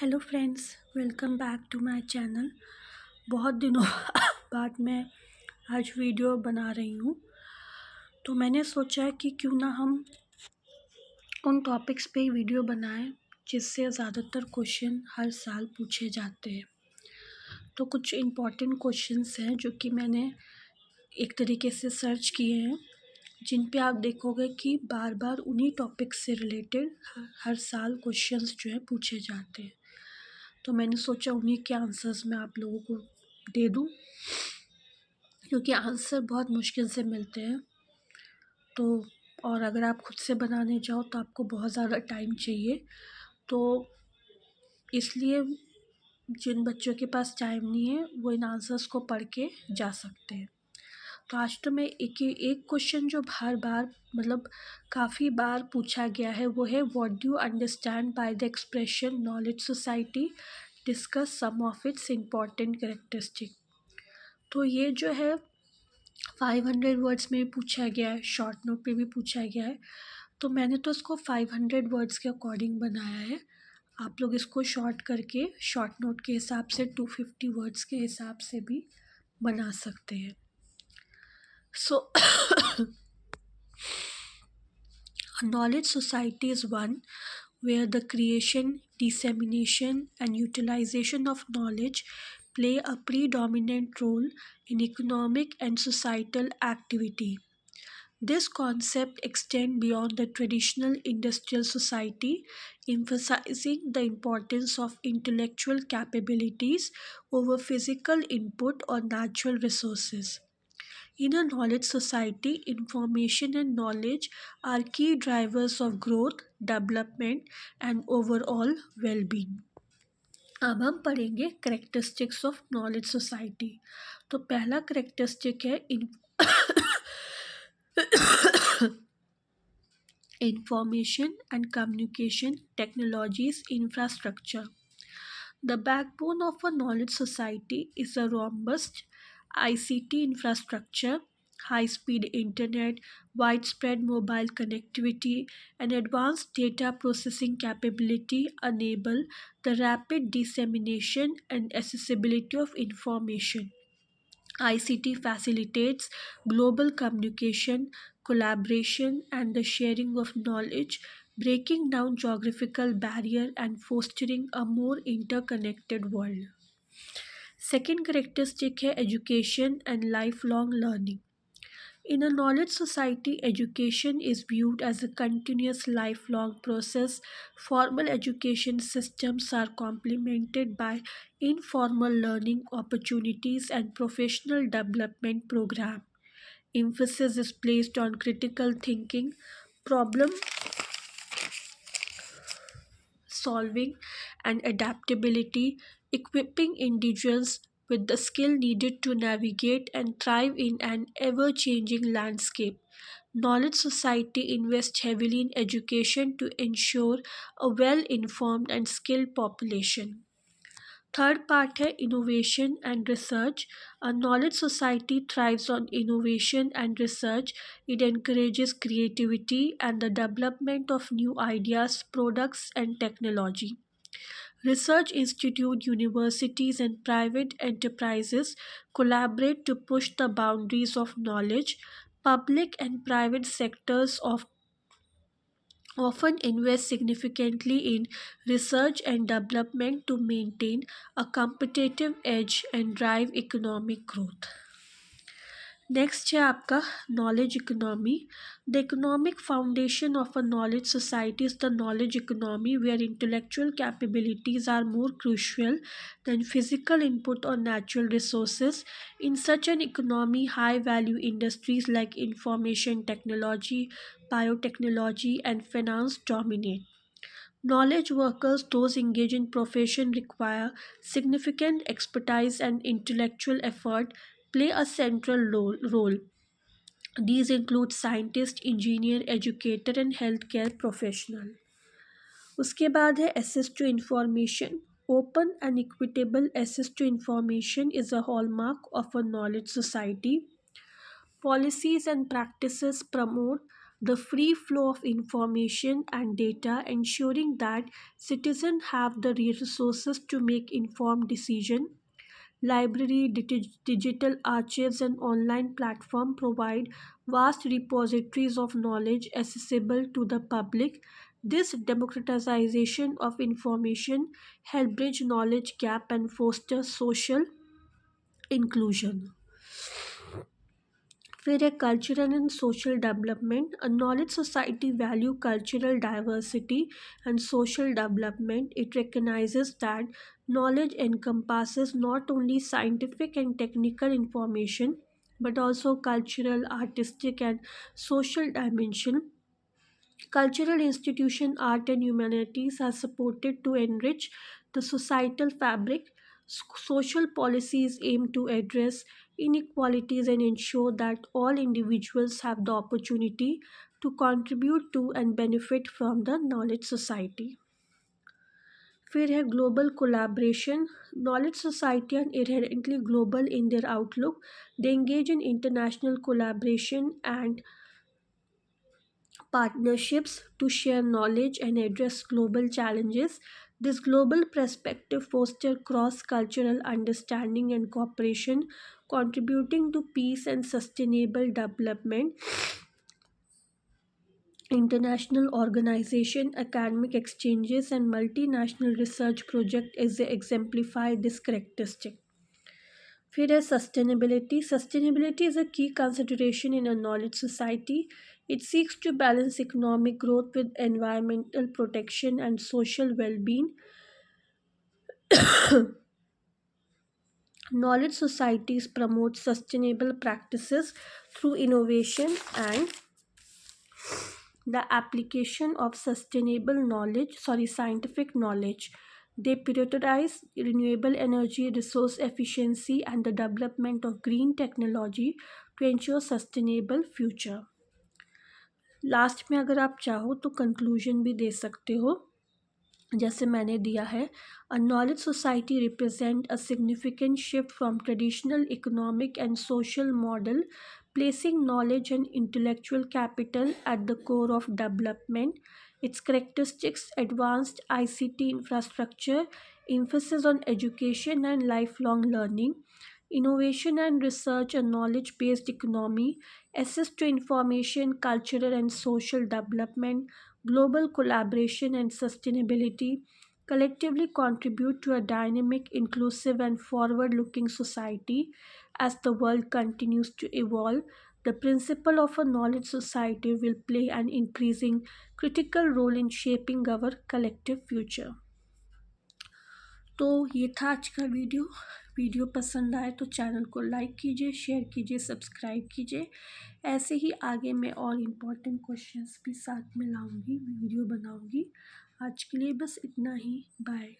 Hello friends, welcome back to my channel. बहुत दिनों बाद मैं आज वीडियो बना रही हूँ। तो मैंने सोचा कि क्यों ना हम उन टॉपिक्स पे ही वीडियो बनाएं जिससे ज़्यादातर क्वेश्चन हर साल पूछे जाते हैं। तो कुछ इम्पॉर्टेंट क्वेश्चंस हैं जो कि मैंने एक तरीके से सर्च किए हैं, जिन पे आप देखोगे कि बार बार उन्हीं टॉपिक्स से रिलेटेड हर साल क्वेश्चंस जो है पूछे जाते हैं। तो मैंने सोचा उन्हीं के आंसर्स मैं आप लोगों को दे दूं, क्योंकि आंसर बहुत मुश्किल से मिलते हैं। तो और अगर आप खुद से बनाने जाओ तो आपको बहुत ज़्यादा टाइम चाहिए। तो इसलिए जिन बच्चों के पास टाइम नहीं है वो इन आंसर्स को पढ़ के जा सकते हैं। तो आज तो मैं एक क्वेश्चन जो हर बार काफ़ी बार पूछा गया है वो है, what do you understand by the expression knowledge society, discuss some of its important characteristic. तो ये जो है 500 वर्ड्स में भी पूछा गया है, शॉर्ट नोट पे भी पूछा गया है। तो मैंने तो इसको 500 वर्ड्स के अकॉर्डिंग बनाया है। आप लोग इसको शॉर्ट करके शॉर्ट नोट के हिसाब से 250 वर्ड्स के हिसाब से भी बना सकते हैं। सो a knowledge society is one where the creation, dissemination, and utilization of knowledge play a predominant role in economic and societal activity. This concept extends beyond the traditional industrial society, emphasizing the importance of intellectual capabilities over physical input or natural resources. In a knowledge society, information and knowledge are key drivers of growth, development, and overall well being. अब हम पढ़ेंगे characteristics of knowledge society. तो पहला characteristic है information and communication technologies infrastructure. The backbone of a knowledge society is a robust ICT infrastructure. High speed internet, widespread mobile connectivity, and advanced data processing capability enable the rapid dissemination and accessibility of information. ICT facilitates global communication, collaboration, and the sharing of knowledge, breaking down geographical barriers and fostering a more interconnected world. Second characteristic है education and lifelong learning. In a knowledge society, education is viewed as a continuous lifelong process. Formal education systems are complemented by informal learning opportunities and professional development programs. Emphasis is placed on critical thinking, problem solving, and adaptability, equipping individuals with the skill needed to navigate and thrive in an ever changing landscape. Knowledge Society invests heavily in education to ensure a well informed and skilled population. Third part है innovation and research. A knowledge society thrives on innovation and research. It encourages creativity and the development of new ideas, products, and technology. Research institutes, universities, and private enterprises collaborate to push the boundaries of knowledge. Public and private sectors often invest significantly in research and development to maintain a competitive edge and drive economic growth. Next है आपका knowledge economy. The economic foundation of a knowledge society is the knowledge economy where intellectual capabilities are more crucial than physical input or natural resources. In such an economy, high value industries like information technology, biotechnology, and finance dominate. Knowledge workers, those engaged in profession, require significant expertise and intellectual effort, play a central role. These include scientist, engineer, educator, and healthcare professional. उसके बाद है access to information. Open and equitable access to information is a hallmark of a knowledge society. Policies and practices promote the free flow of information and data, ensuring that citizens have the resources to make informed decisions. Library, digital archives, and online platforms provide vast repositories of knowledge accessible to the public. This democratization of information help bridge knowledge gap and foster social inclusion. For a cultural and social development, a knowledge society value cultural diversity and social development. It recognizes that knowledge encompasses not only scientific and technical information but also cultural, artistic, and social dimension. Cultural institutions, art, and humanities are supported to enrich the societal fabric. Social policies aim to address inequalities and ensure that all individuals have the opportunity to contribute to and benefit from the knowledge society. फिर है global collaboration. Knowledge society are inherently global in their outlook. They engage in international collaboration and partnerships to share knowledge and address global challenges. This global perspective fosters cross cultural understanding and cooperation, contributing to peace and sustainable development. International organization, academic exchanges, and multinational research projects exemplify this characteristic. फिर है sustainability. Sustainability is a key consideration in a knowledge society. It seeks to balance economic growth with environmental protection and social well-being. Knowledge societies promote sustainable practices through innovation and the application of scientific knowledge. They prioritize renewable energy, resource efficiency, and the development of green technology to ensure sustainable future. Last में अगर आप चाहो तो conclusion भी दे सकते हो, जैसे मैंने दिया है. अ knowledge society represent a significant shift from traditional economic and social model, placing knowledge and intellectual capital at the core of development. Its characteristics: advanced ICT infrastructure, emphasis on education and lifelong learning, innovation and research, a knowledge based economy, access to information, cultural and social development, global collaboration, and sustainability collectively contribute to a dynamic, inclusive, and forward looking society. As the world continues to evolve, the principle of a knowledge society will play an increasing critical role in shaping our collective future. तो ये था आज का video. Video पसंद आए तो channel को like कीजिए, शेयर कीजिए, सब्सक्राइब कीजिए. ऐसे ही आगे मैं और इम्पोर्टेंट क्वेश्चंस भी साथ में लाऊंगी, वीडियो बनाऊंगी. आज के लिए बस इतना ही. बाय.